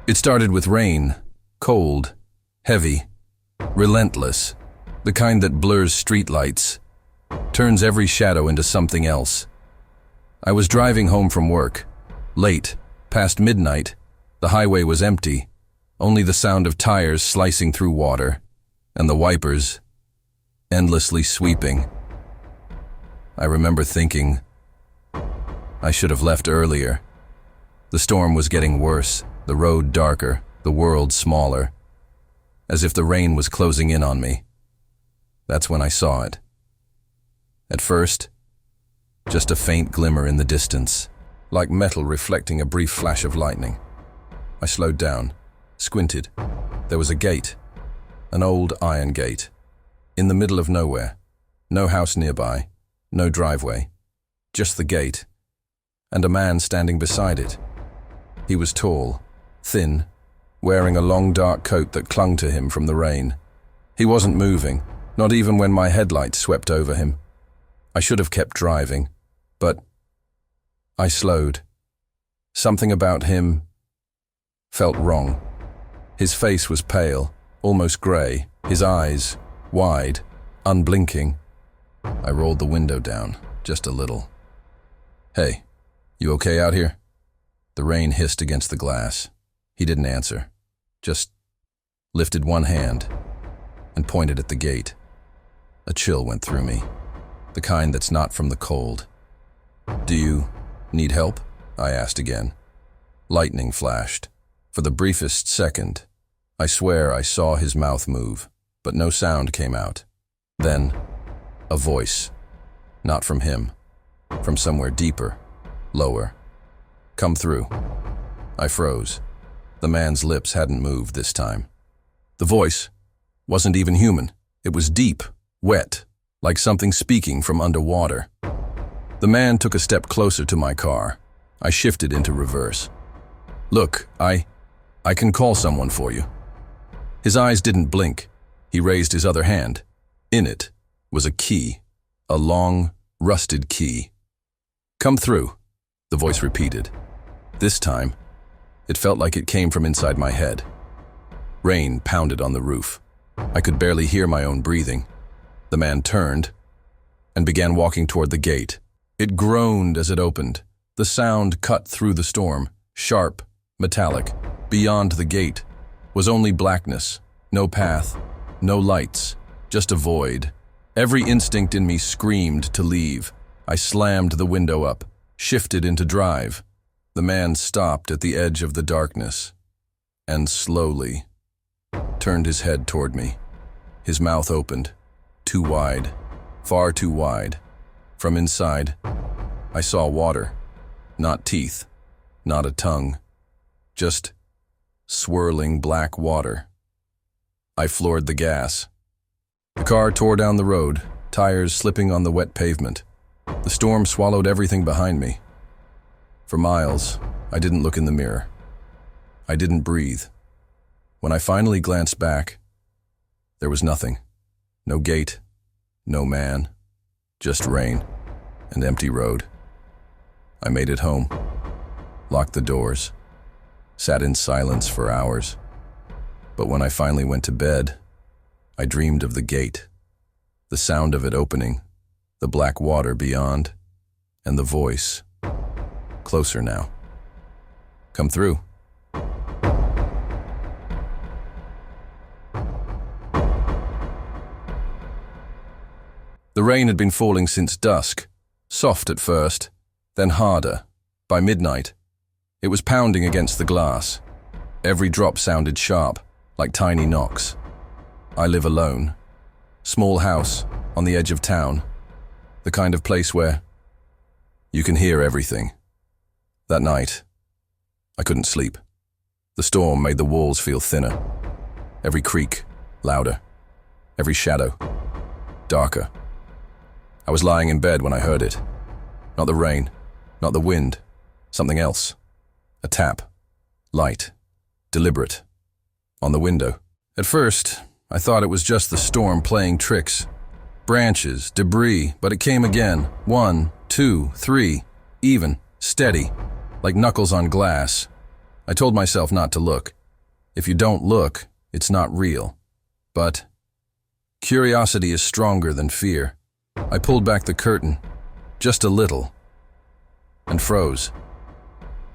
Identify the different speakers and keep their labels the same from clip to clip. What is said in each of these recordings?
Speaker 1: It started with rain, cold, heavy, relentless, the kind that blurs streetlights, turns every shadow into something else. I was driving home from work, late, past midnight. The highway was empty, only the sound of tires slicing through water, and the wipers endlessly sweeping. I remember thinking, I should have left earlier. The storm was getting worse, the road darker, the world smaller, as if the rain was closing in on me. That's when I saw it. At first, just a faint glimmer in the distance, like metal reflecting a brief flash of lightning. I slowed down, squinted. There was a gate, an old iron gate, in the middle of nowhere. No house nearby, no driveway, just the gate, and a man standing beside it. He was tall, thin, wearing a long dark coat that clung to him from the rain. He wasn't moving, not even when my headlights swept over him. I should have kept driving, but I slowed. Something about him felt wrong. His face was pale, almost grey, his eyes wide, unblinking. I rolled the window down, just a little. "Hey, you okay out here?" The rain hissed against the glass. He didn't answer, just lifted one hand and pointed at the gate. A chill went through me, the kind that's not from the cold. "Do you need help?" I asked again. Lightning flashed. For the briefest second, I swear I saw his mouth move, but no sound came out. Then, a voice. Not from him. From somewhere deeper, lower. "Come through." I froze. The man's lips hadn't moved this time. The voice wasn't even human. It was deep, wet, like something speaking from underwater. The man took a step closer to my car. I shifted into reverse. "Look, I can call someone for you." His eyes didn't blink. He raised his other hand. In it was a key, a long, rusted key. "Come through," the voice repeated. This time, it felt like it came from inside my head. Rain pounded on the roof. I could barely hear my own breathing. The man turned and began walking toward the gate. It groaned as it opened. The sound cut through the storm, sharp, metallic. Beyond the gate was only blackness, no path, no lights, just a void. Every instinct in me screamed to leave. I slammed the window up, shifted into drive. The man stopped at the edge of the darkness and slowly turned his head toward me. His mouth opened, too wide, far too wide. From inside, I saw water, not teeth, not a tongue, just swirling black water. I floored the gas. The car tore down the road, tires slipping on the wet pavement. The storm swallowed everything behind me. For miles, I didn't look in the mirror. I didn't breathe. When I finally glanced back, there was nothing. No gate, no man, just rain and empty road. I made it home, locked the doors, sat in silence for hours. But when I finally went to bed, I dreamed of the gate, the sound of it opening, the black water beyond, and the voice. Closer now. "Come through." The rain had been falling since dusk, soft at first, then harder. By midnight, it was pounding against the glass. Every drop sounded sharp, like tiny knocks. I live alone. Small house, on the edge of town. The kind of place where you can hear everything. That night, I couldn't sleep. The storm made the walls feel thinner. Every creak, louder. Every shadow, darker. I was lying in bed when I heard it. Not the rain, not the wind, something else. A tap, light, deliberate, on the window. At first, I thought it was just the storm playing tricks. Branches, debris, but it came again. 1, 2, 3, even, steady, like knuckles on glass. I told myself not to look, If you don't look, it's not real. But curiosity is stronger than fear. I pulled back the curtain, just a little, and froze.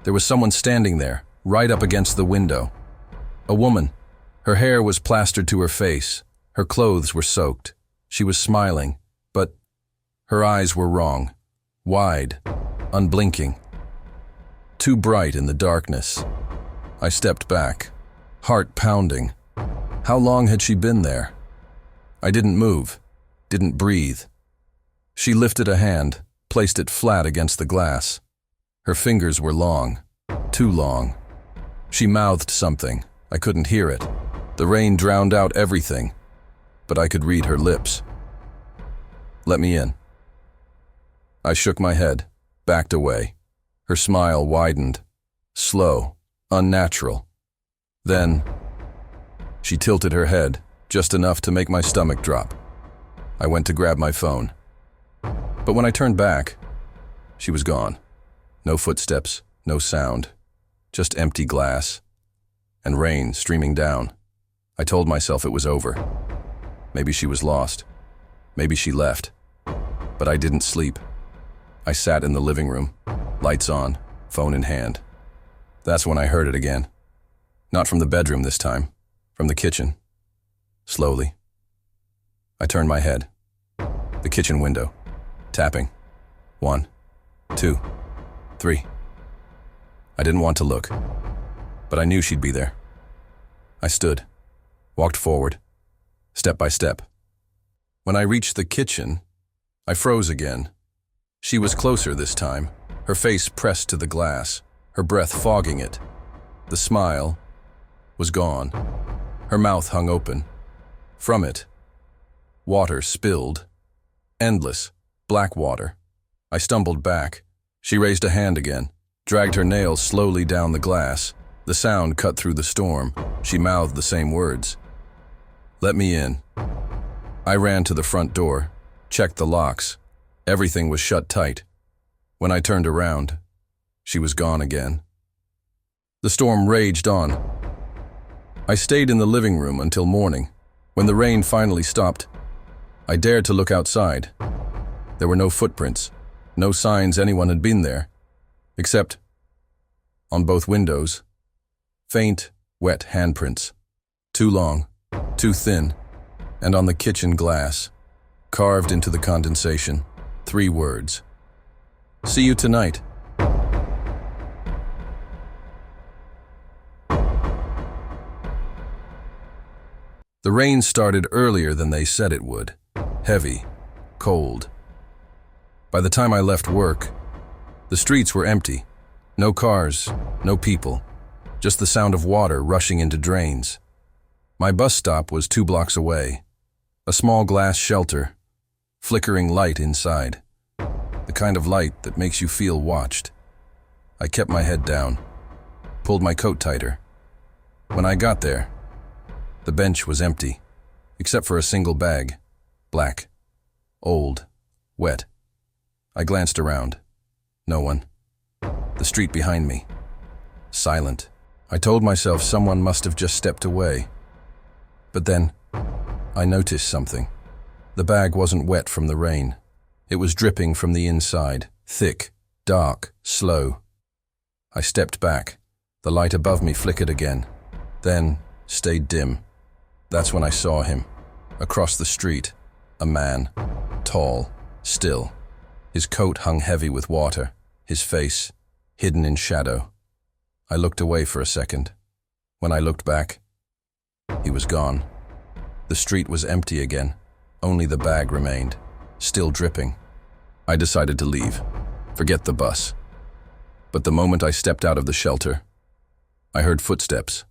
Speaker 1: There was someone standing there, right up against the window. A woman. Her hair was plastered to her face. Her clothes were soaked. She was smiling, but her eyes were wrong. Wide, unblinking. Too bright in the darkness. I stepped back, heart pounding. How long had she been there? I didn't move, didn't breathe. She lifted a hand, placed it flat against the glass. Her fingers were long, too long. She mouthed something. I couldn't hear it. The rain drowned out everything, but I could read her lips. "Let me in." I shook my head, backed away. Her smile widened, slow, unnatural. Then, she tilted her head, just enough to make my stomach drop. I went to grab my phone. But when I turned back, she was gone. No footsteps, no sound, just empty glass, and rain streaming down. I told myself it was over. Maybe she was lost. Maybe she left. But I didn't sleep. I sat in the living room, lights on, phone in hand. That's when I heard it again. Not from the bedroom this time, from the kitchen. Slowly. I turned my head. The kitchen window. Tapping. 1, 2, 3. I didn't want to look, but I knew she'd be there. I stood, walked forward, step by step. When I reached the kitchen, I froze again. She was closer this time, her face pressed to the glass, her breath fogging it. The smile was gone. Her mouth hung open. From it, water spilled. Endless, black water. I stumbled back. She raised a hand again, dragged her nails slowly down the glass. The sound cut through the storm. She mouthed the same words. "Let me in." I ran to the front door, checked the locks. Everything was shut tight. When I turned around, she was gone again. The storm raged on. I stayed in the living room until morning. When the rain finally stopped, I dared to look outside. There were no footprints, no signs anyone had been there, except, on both windows, faint, wet handprints. Too long, too thin, and on the kitchen glass, carved into the condensation, 3 words. "See you tonight." The rain started earlier than they said it would. Heavy, cold. By the time I left work, the streets were empty. No cars, no people, just the sound of water rushing into drains. My bus stop was 2 blocks away. A small glass shelter, flickering light inside. The kind of light that makes you feel watched. I kept my head down, pulled my coat tighter. When I got there, the bench was empty, except for a single bag. Black, old, wet. I glanced around. No one. The street behind me. Silent. I told myself someone must have just stepped away. But then, I noticed something. The bag wasn't wet from the rain. It was dripping from the inside, thick, dark, slow. I stepped back. The light above me flickered again, then stayed dim. That's when I saw him. Across the street, a man, tall, still. His coat hung heavy with water, his face hidden in shadow. I looked away for a second. When I looked back, he was gone. The street was empty again. Only the bag remained, still dripping. I decided to leave, forget the bus. But the moment I stepped out of the shelter, I heard footsteps,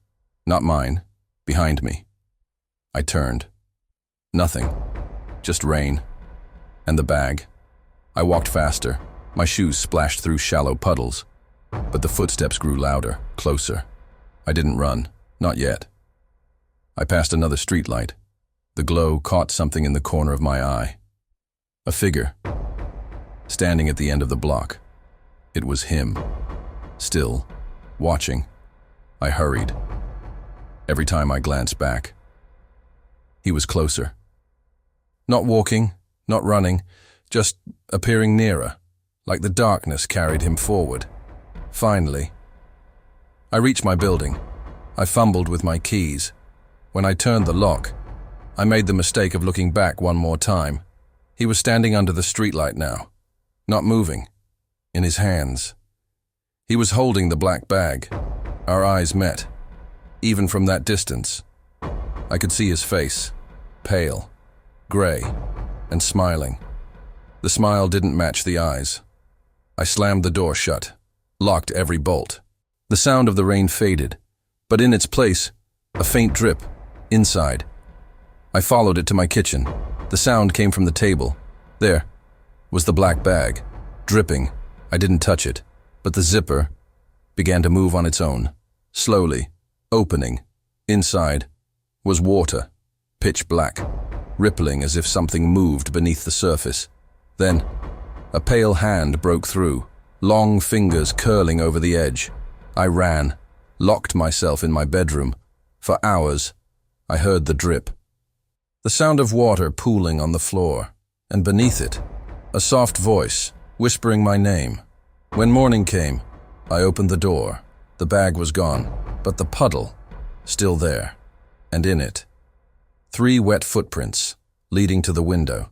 Speaker 1: not mine, behind me. I turned. Nothing, just rain, and the bag. I walked faster. My shoes splashed through shallow puddles, but the footsteps grew louder, closer. I didn't run, not yet. I passed another streetlight. The glow caught something in the corner of my eye. A figure, standing at the end of the block. It was him, still, watching. I hurried. every time I glanced back. He was closer. Not walking, not running, just appearing nearer, like the darkness carried him forward. Finally, I reached my building. I fumbled with my keys. When I turned the lock, I made the mistake of looking back one more time. He was standing under the streetlight now, not moving, in his hands. He was holding the black bag. Our eyes met. Even from that distance, I could see his face, pale, gray, and smiling. The smile didn't match the eyes. I slammed the door shut, locked every bolt. The sound of the rain faded, but in its place, a faint drip, inside. I followed it to my kitchen. The sound came from the table. There was the black bag, dripping. I didn't touch it, but the zipper began to move on its own, slowly, opening. Inside was water, pitch black, rippling as if something moved beneath the surface. Then, a pale hand broke through, long fingers curling over the edge. I ran, locked myself in my bedroom. For hours, I heard the drip. The sound of water pooling on the floor, and beneath it, a soft voice whispering my name. When morning came, I opened the door. The bag was gone, but the puddle still there, and in it, 3 wet footprints leading to the window.